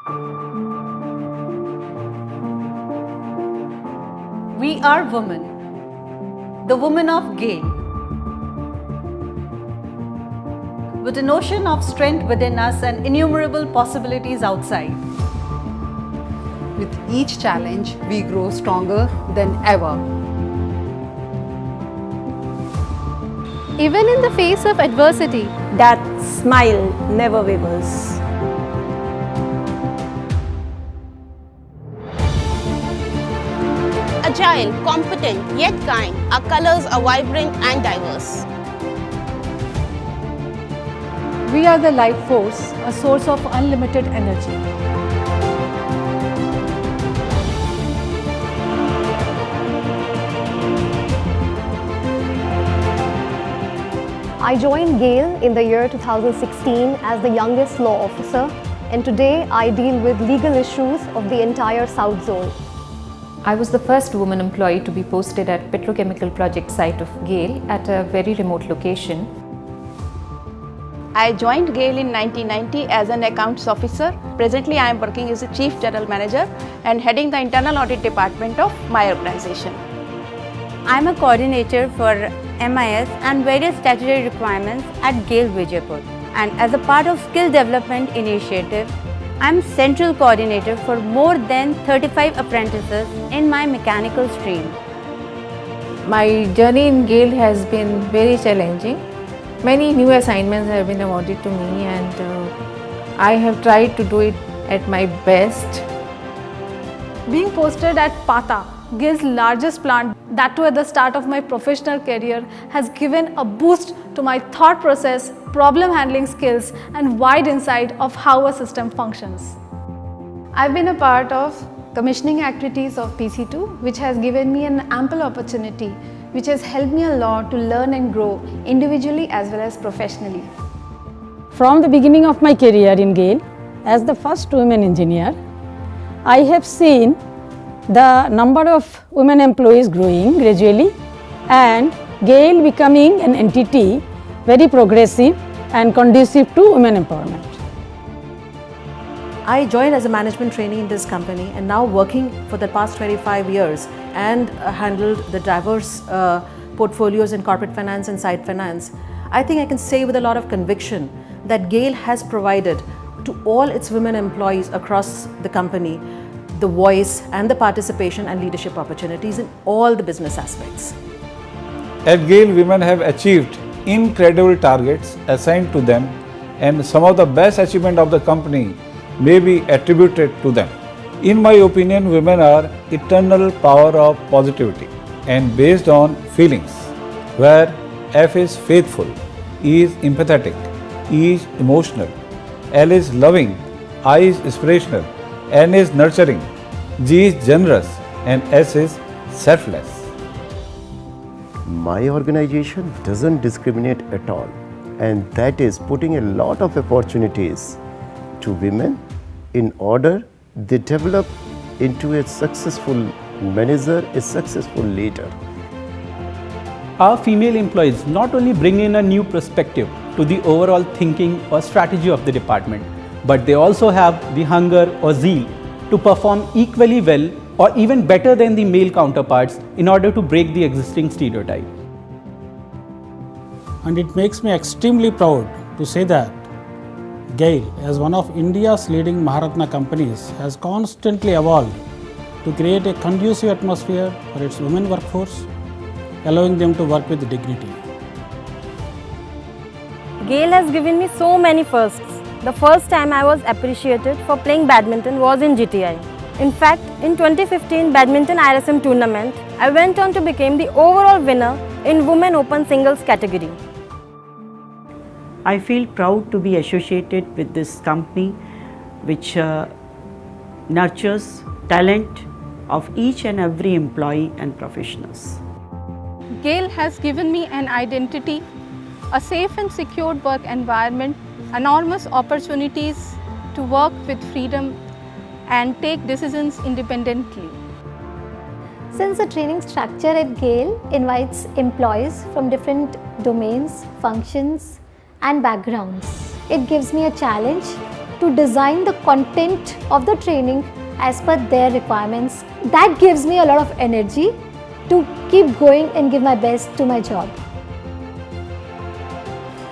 We are women, the women of GAIL. With an ocean of strength within us and innumerable possibilities outside. With each challenge, we grow stronger than ever. Even in the face of adversity, that smile never wavers. Agile, competent, yet kind, our colors are vibrant and diverse. we are the life force, a source of unlimited energy. I joined GAIL in the year 2016 as the youngest law officer, and today I deal with legal issues of the entire South Zone. I was the first woman employee to be posted at petrochemical project site of GAIL at a very remote location. I joined GAIL in 1990 as an accounts officer. Presently, I am working as a chief general manager and heading the internal audit department of my organization. I am a coordinator for MIS and various statutory requirements at GAIL Vijaypur. And as a part of skill development initiative, I am central coordinator for more than 35 apprentices in my mechanical stream. My journey in GAIL has been very challenging. Many new assignments have been awarded to me, and I have tried to do it at my best. Being posted at PATA, GAIL's largest plant, that too at the start of my professional career, has given a boost to my thought process, problem handling skills, and wide insight of how a system functions. I've been a part of commissioning activities of PC2, which has given me an ample opportunity, which has helped me a lot to learn and grow individually as well as professionally. From the beginning of my career in GAIL, as the first women engineer, I have seen the number of women employees growing gradually and GAIL becoming an entity very progressive and conducive to women empowerment. I joined as a management trainee in this company and now working for the past 25 years and handled the diverse portfolios in corporate finance and site finance. I think I can say with a lot of conviction that GAIL has provided to all its women employees across the company the voice and the participation and leadership opportunities in all the business aspects. At GAIL, women have achieved incredible targets assigned to them, and some of the best achievement of the company may be attributed to them. In my opinion, women are eternal power of positivity and based on feelings, where F is faithful, E is empathetic, E is emotional, L is loving, I is inspirational, N is nurturing, G is generous, and S is selfless. My organization doesn't discriminate at all, and that is putting a lot of opportunities to women in order they develop into a successful manager, a successful leader. Our female employees not only bring in a new perspective to the overall thinking or strategy of the department, but they also have the hunger or zeal to perform equally well or even better than the male counterparts in order to break the existing stereotype. And it makes me extremely proud to say that GAIL, as one of India's leading Maharatna companies, has constantly evolved to create a conducive atmosphere for its women workforce, allowing them to work with dignity. GAIL has given me so many firsts. The first time I was appreciated for playing badminton was in GTI. In fact, in 2015 Badminton IRSM tournament, I went on to become the overall winner in Women Open Singles category. I feel proud to be associated with this company which nurtures talent of each and every employee and professionals. GAIL has given me an identity, a safe and secure work environment, enormous opportunities to work with freedom and take decisions independently. Since the training structure at GAIL invites employees from different domains, functions, and backgrounds, it gives me a challenge to design the content of the training as per their requirements. That gives me a lot of energy to keep going and give my best to my job.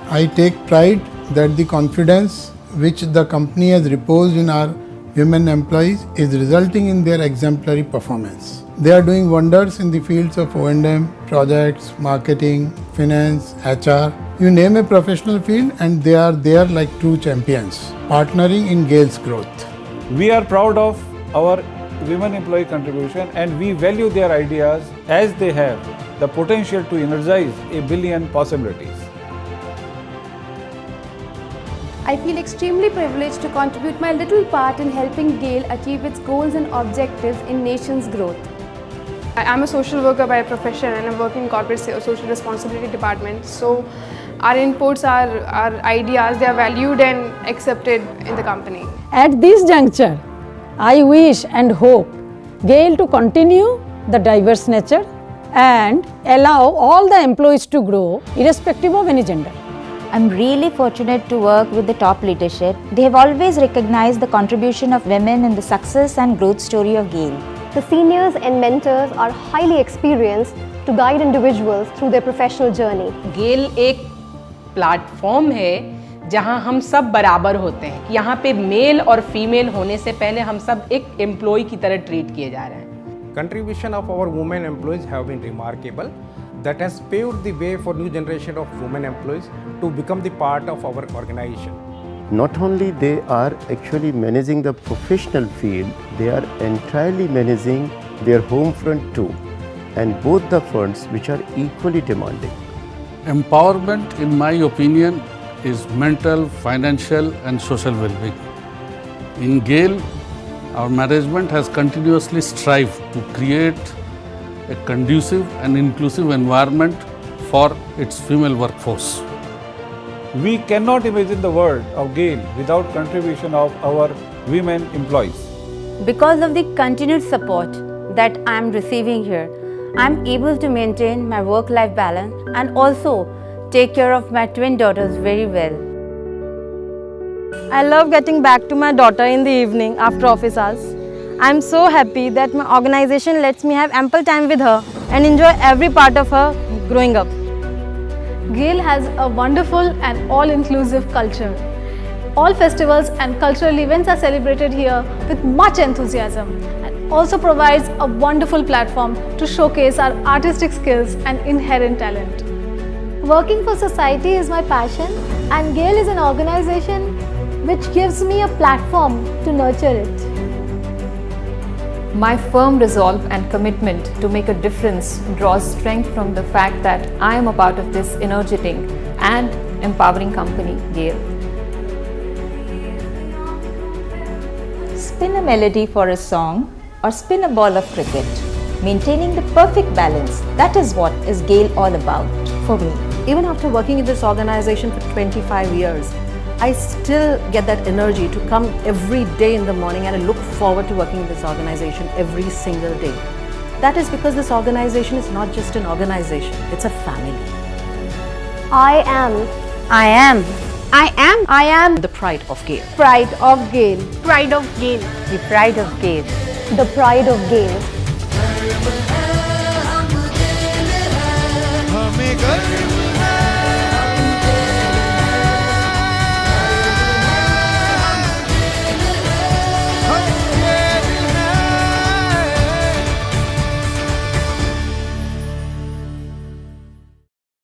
I take pride that the confidence which the company has reposed in our women employees is resulting in their exemplary performance. They are doing wonders in the fields of O&M, projects, marketing, finance, HR. You name a professional field and they are there like true champions, partnering in GAIL's growth. We are proud of our women employee contribution and we value their ideas as they have the potential to energize a billion possibilities. I feel extremely privileged to contribute my little part in helping GAIL achieve its goals and objectives in nation's growth. I am a social worker by profession and I'm working in corporate social responsibility department. So our inputs, our ideas, they are valued and accepted in the company. At this juncture, I wish and hope GAIL to continue the diverse nature and allow all the employees to grow irrespective of any gender. I'm really fortunate to work with the top leadership. They have always recognized the contribution of women in the success and growth story of GAIL. The seniors and mentors are highly experienced to guide individuals through their professional journey. GAIL एक platform है जहां हम सब बराबर होते हैं. यहाँ पे मेल और फीमेल होने से पहले हम सब एक एम्प्लॉय की तरह ट्रीट किए जा रहे हैं. Contribution of our women employees have been remarkable. That has paved the way for new generation of women employees to become the part of our organization. Not only they are actually managing the professional field, they are entirely managing their home front too, and both the fronts which are equally demanding. Empowerment, in my opinion, is mental, financial and social well-being. In GAIL, our management has continuously strived to create a conducive and inclusive environment for its female workforce. We cannot imagine the world of GAIL without contribution of our women employees. Because of the continued support that I am receiving here, I am able to maintain my work-life balance and also take care of my twin daughters very well. I love getting back to my daughter in the evening after office hours. I am so happy that my organization lets me have ample time with her and enjoy every part of her growing up. GAIL has a wonderful and all-inclusive culture. All festivals and cultural events are celebrated here with much enthusiasm and also provides a wonderful platform to showcase our artistic skills and inherent talent. Working for society is my passion, and GAIL is an organization which gives me a platform to nurture it. My firm resolve and commitment to make a difference draws strength from the fact that I am a part of this energetic and empowering company, GAIL. Spin a melody for a song or spin a ball of cricket. Maintaining the perfect balance, that is what is GAIL all about for me. Even after working in this organization for 25 years, I still get that energy to come every day in the morning, and I look forward to working in this organization every single day. That is because this organization is not just an organization, it's a family. I am the pride of GAIL. Pride of GAIL. Pride of GAIL. The pride of GAIL. The pride of GAIL.